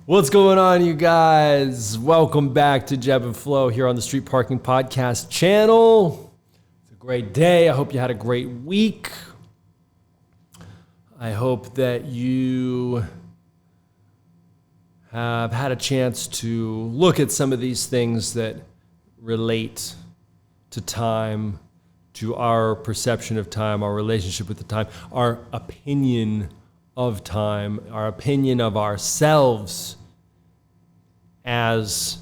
What's going on, you guys? Welcome back to JEB and Flow here on the Street Parking Podcast channel. It's a great day. I hope you had a great week. I hope that you have had a chance to look at some of these things that relate to time, to our perception of time, our relationship with the time, our opinion of time, our opinion of ourselves as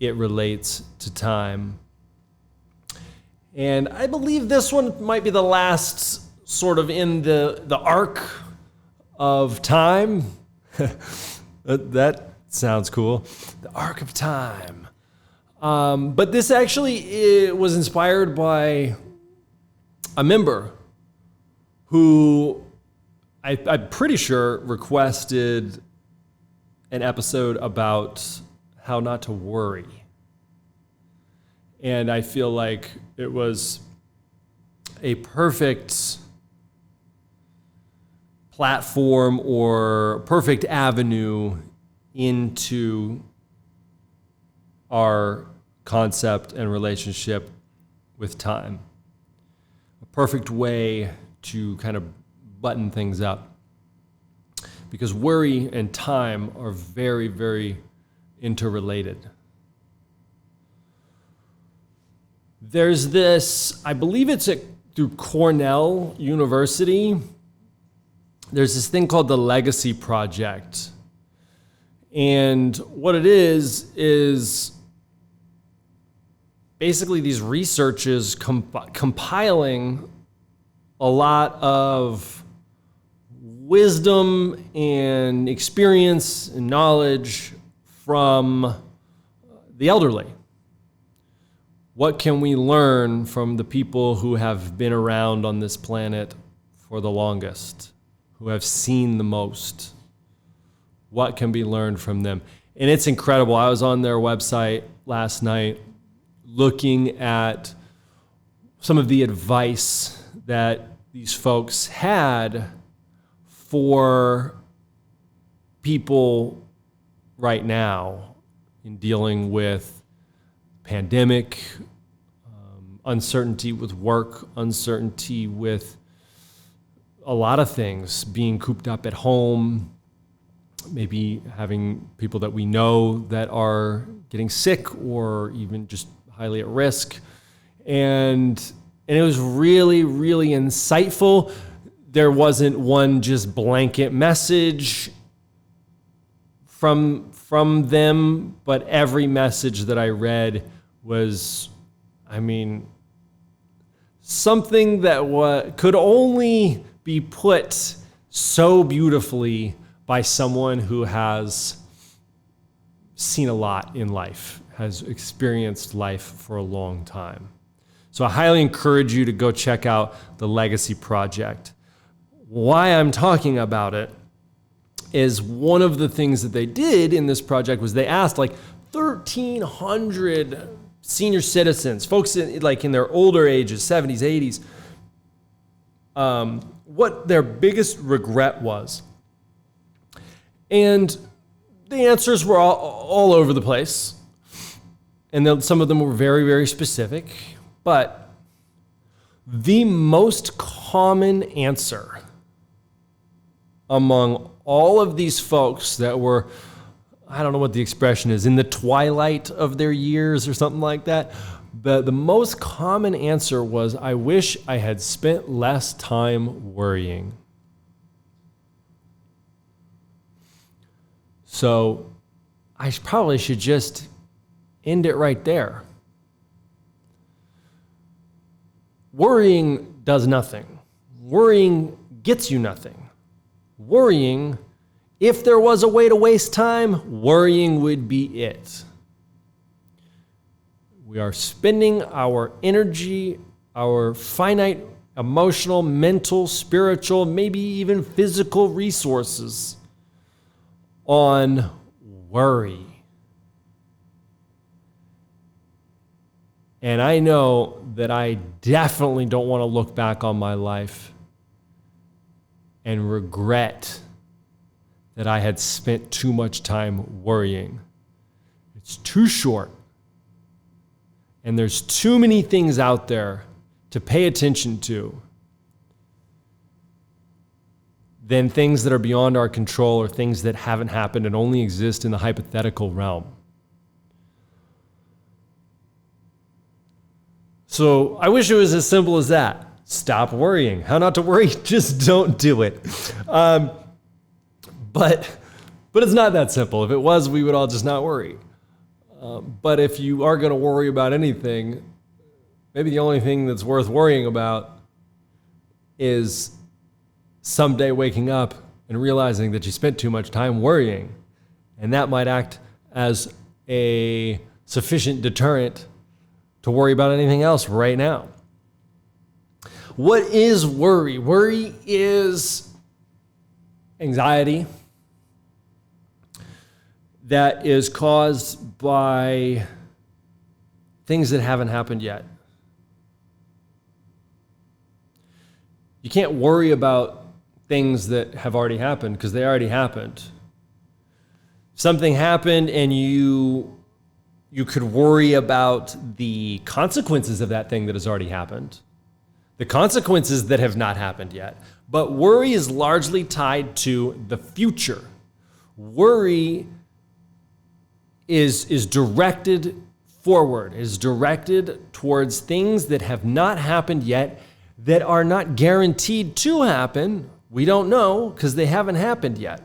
it relates to time. And I believe this one might be the last sort of in the arc of time. That sounds cool. The arc of time. But this actually was inspired by a member who I'm pretty sure requested an episode about how not to worry. And I feel like it was a perfect platform or perfect avenue into our concept and relationship with time. A perfect way to kind of button things up, because worry and time are very, very interrelated. There's this, I believe it's through Cornell University, there's this thing called the Legacy Project. And what it is basically these researchers compiling a lot of wisdom and experience and knowledge from the elderly. What can we learn from the people who have been around on this planet for the longest, who have seen the most? What can be learned from them? And it's incredible. I was on their website last night looking at some of the advice that these folks had for people right now in dealing with pandemic, uncertainty with work, uncertainty with a lot of things, being cooped up at home, maybe having people that we know that are getting sick or even just highly at risk. And it was really, really insightful. There wasn't one just blanket message from them, but every message that I read was, something that could only be put so beautifully by someone who has seen a lot in life, has experienced life for a long time. So I highly encourage you to go check out the Legacy Project. Why I'm talking about it is one of the things that they did in this project was they asked like 1,300 senior citizens, folks in their older ages, 70s, 80s, what their biggest regret was. And the answers were all over the place. And then some of them were very, very specific. But the most common answer among all of these folks that were, I don't know what the expression is, in the twilight of their years or something like that, the most common answer was, I wish I had spent less time worrying. So I probably should just end it right there. Worrying does nothing. Worrying gets you nothing. Worrying, if there was a way to waste time, worrying would be it. We are spending our energy, our finite emotional, mental, spiritual, maybe even physical resources on worry. And I know that I definitely don't want to look back on my life and regret that I had spent too much time worrying. It's too short. And there's too many things out there to pay attention to than things that are beyond our control or things that haven't happened and only exist in the hypothetical realm. So I wish it was as simple as that. Stop worrying. How not to worry? Just don't do it. But it's not that simple. If it was, we would all just not worry. But if you are going to worry about anything, maybe the only thing that's worth worrying about is someday waking up and realizing that you spent too much time worrying. And that might act as a sufficient deterrent to worry about anything else right now. What is worry? Worry is anxiety that is caused by things that haven't happened yet. You can't worry about things that have already happened because they already happened. Something happened and you could worry about the consequences of that thing that has already happened, the consequences that have not happened yet. But worry is largely tied to the future. Worry is directed forward, is directed towards things that have not happened yet, that are not guaranteed to happen. We don't know because they haven't happened yet.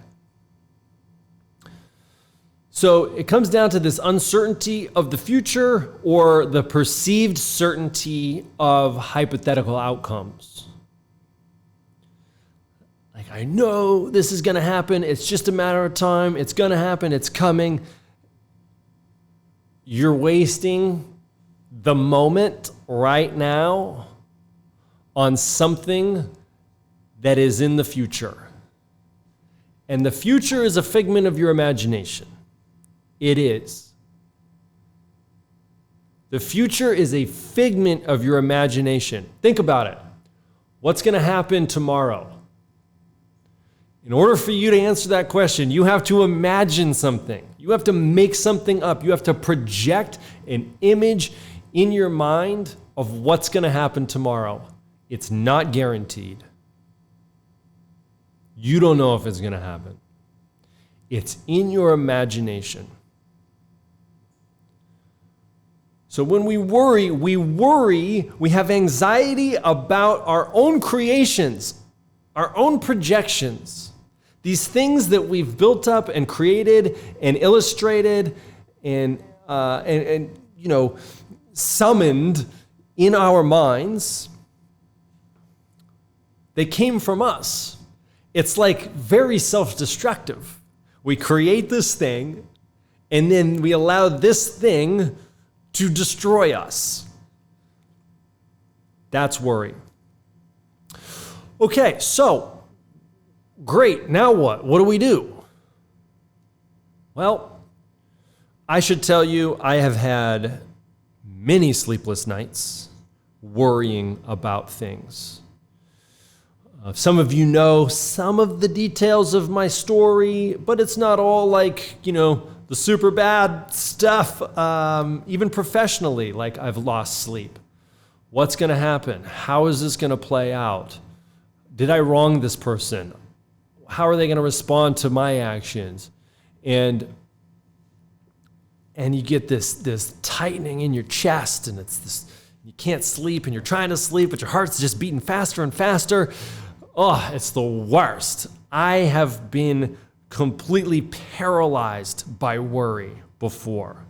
So it comes down to this uncertainty of the future or the perceived certainty of hypothetical outcomes. Like, I know this is going to happen. It's just a matter of time. It's going to happen. It's coming. You're wasting the moment right now on something that is in the future. And the future is a figment of your imagination. It is. The future is a figment of your imagination. Think about it. What's going to happen tomorrow? In order for you to answer that question, you have to imagine something. You have to make something up. You have to project an image in your mind of what's going to happen tomorrow. It's not guaranteed. You don't know if it's going to happen. It's in your imagination. So when we worry, we have anxiety about our own creations, our own projections, these things that we've built up and created and illustrated and summoned in our minds. They came from us. It's like very self-destructive. We create this thing and then we allow this thing to destroy us. That's worry. Okay, so great. Now what? What do we do? Well, I should tell you, I have had many sleepless nights worrying about things. Some of you know some of the details of my story, but it's not all like, the super bad stuff, even professionally, like I've lost sleep. What's going to happen? How is this going to play out? Did I wrong this person? How are they going to respond to my actions? And you get this tightening in your chest, and it's this, you can't sleep, and you're trying to sleep, but your heart's just beating faster and faster. Oh, it's the worst. I have been completely paralyzed by worry before.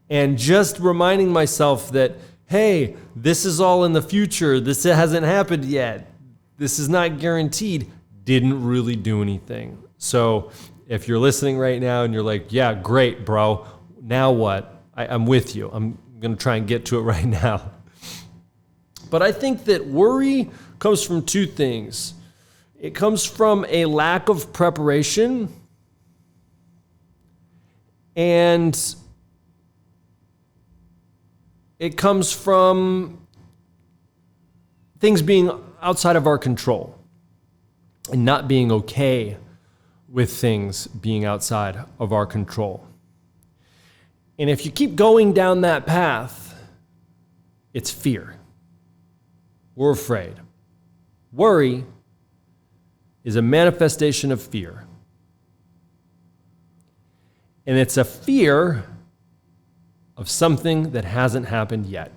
And just reminding myself that, hey, this is all in the future. This hasn't happened yet. This is not guaranteed. Didn't really do anything. So if you're listening right now and you're like, yeah, great, bro. Now what? I'm with you. I'm going to try and get to it right now. But I think that worry comes from two things. It comes from a lack of preparation, and it comes from things being outside of our control and not being okay with things being outside of our control. And if you keep going down that path, it's fear. We're afraid. Worry is a manifestation of fear. And it's a fear of something that hasn't happened yet.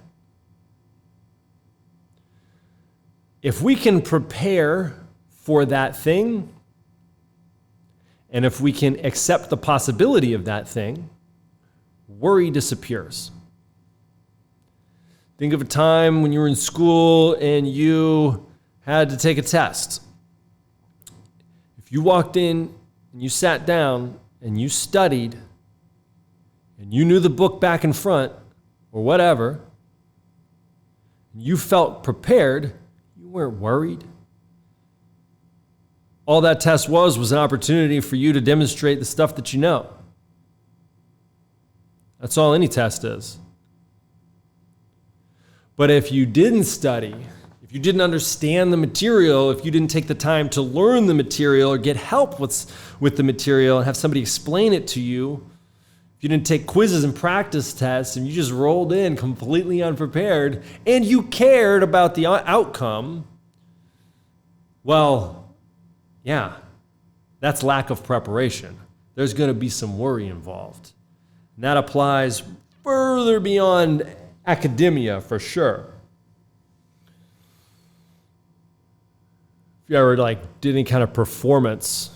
If we can prepare for that thing, and if we can accept the possibility of that thing, worry disappears. Think of a time when you were in school and you had to take a test. If you walked in and you sat down and you studied and you knew the book back and front or whatever, you felt prepared, you weren't worried. All that test was an opportunity for you to demonstrate the stuff that you know. That's all any test is. But if you didn't study, if you didn't understand the material, if you didn't take the time to learn the material or get help with the material and have somebody explain it to you, if you didn't take quizzes and practice tests and you just rolled in completely unprepared and you cared about the outcome, well, yeah, that's lack of preparation. There's going to be some worry involved. And that applies further beyond academia for sure. If you ever did any kind of performance,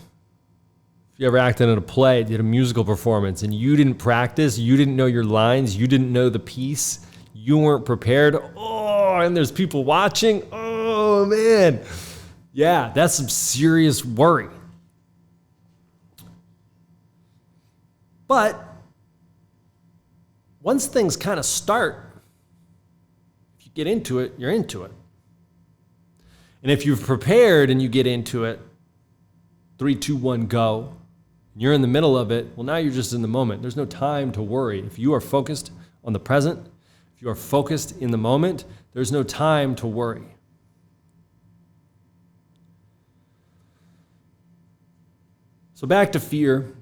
if you ever acted in a play, did a musical performance, and you didn't practice, you didn't know your lines, you didn't know the piece, you weren't prepared, and there's people watching, man. Yeah, that's some serious worry. But once things kind of start, if you get into it, you're into it. And if you've prepared and you get into it, 3, 2, 1, go, and you're in the middle of it, well, now you're just in the moment. There's no time to worry. If you are focused on the present, if you are focused in the moment, there's no time to worry. So back to fear.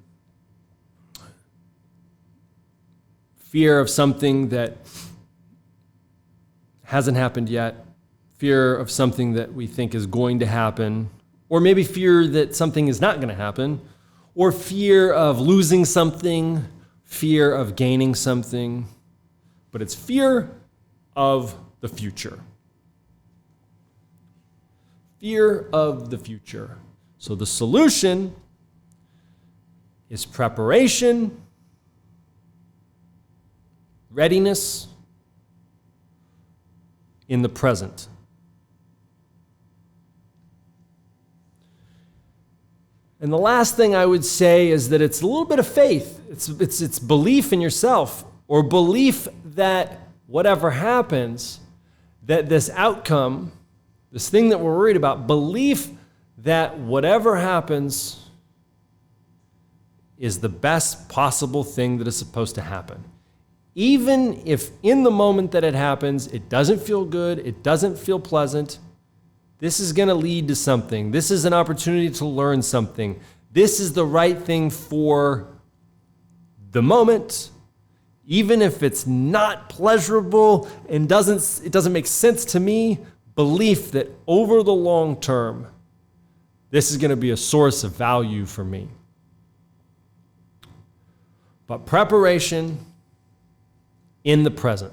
Fear of something that hasn't happened yet. Fear of something that we think is going to happen. Or maybe fear that something is not going to happen. Or fear of losing something. Fear of gaining something. But it's fear of the future. Fear of the future. So the solution is preparation, readiness in the present. And the last thing I would say is that it's a little bit of faith. It's belief in yourself, or belief that whatever happens, that this outcome, this thing that we're worried about, belief that whatever happens is the best possible thing that is supposed to happen. Even if in the moment that it happens, it doesn't feel good, it doesn't feel pleasant, this is going to lead to something. This is an opportunity to learn something. This is the right thing for the moment, even if it's not pleasurable and it doesn't make sense to me. Belief that over the long term, this is going to be a source of value for me. But preparation in the present.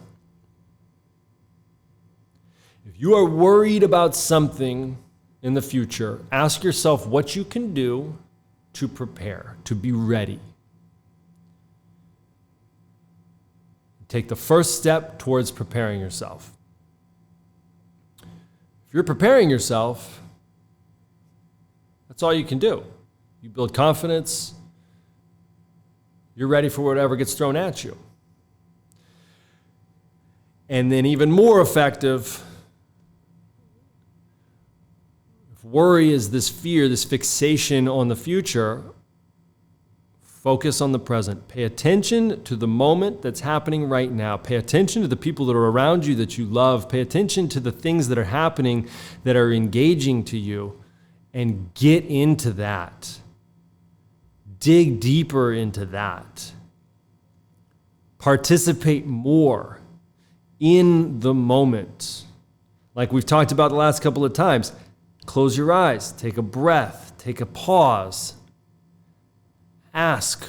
If you are worried about something in the future, ask yourself what you can do to prepare, to be ready. Take the first step towards preparing yourself. If you're preparing yourself, that's all you can do. You build confidence. You're ready for whatever gets thrown at you. And then even more effective, if worry is this fear, this fixation on the future, focus on the present. Pay attention to the moment that's happening right now. Pay attention to the people that are around you that you love. Pay attention to the things that are happening that are engaging to you, and get into that. dig deeper into that. Participate more in the moment. Like we've talked about the last couple of times, close your eyes, take a breath, take a pause. Ask,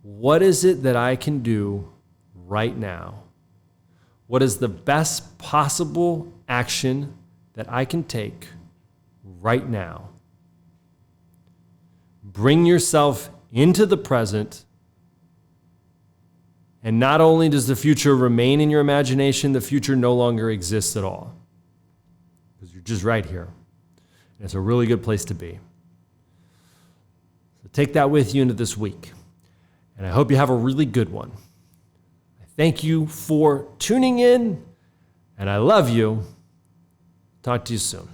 what is it that I can do right now? What is the best possible action that I can take right now? Bring yourself into the present. And not only does the future remain in your imagination, the future no longer exists at all. Because you're just right here. And it's a really good place to be. So take that with you into this week. And I hope you have a really good one. I thank you for tuning in, and I love you. Talk to you soon.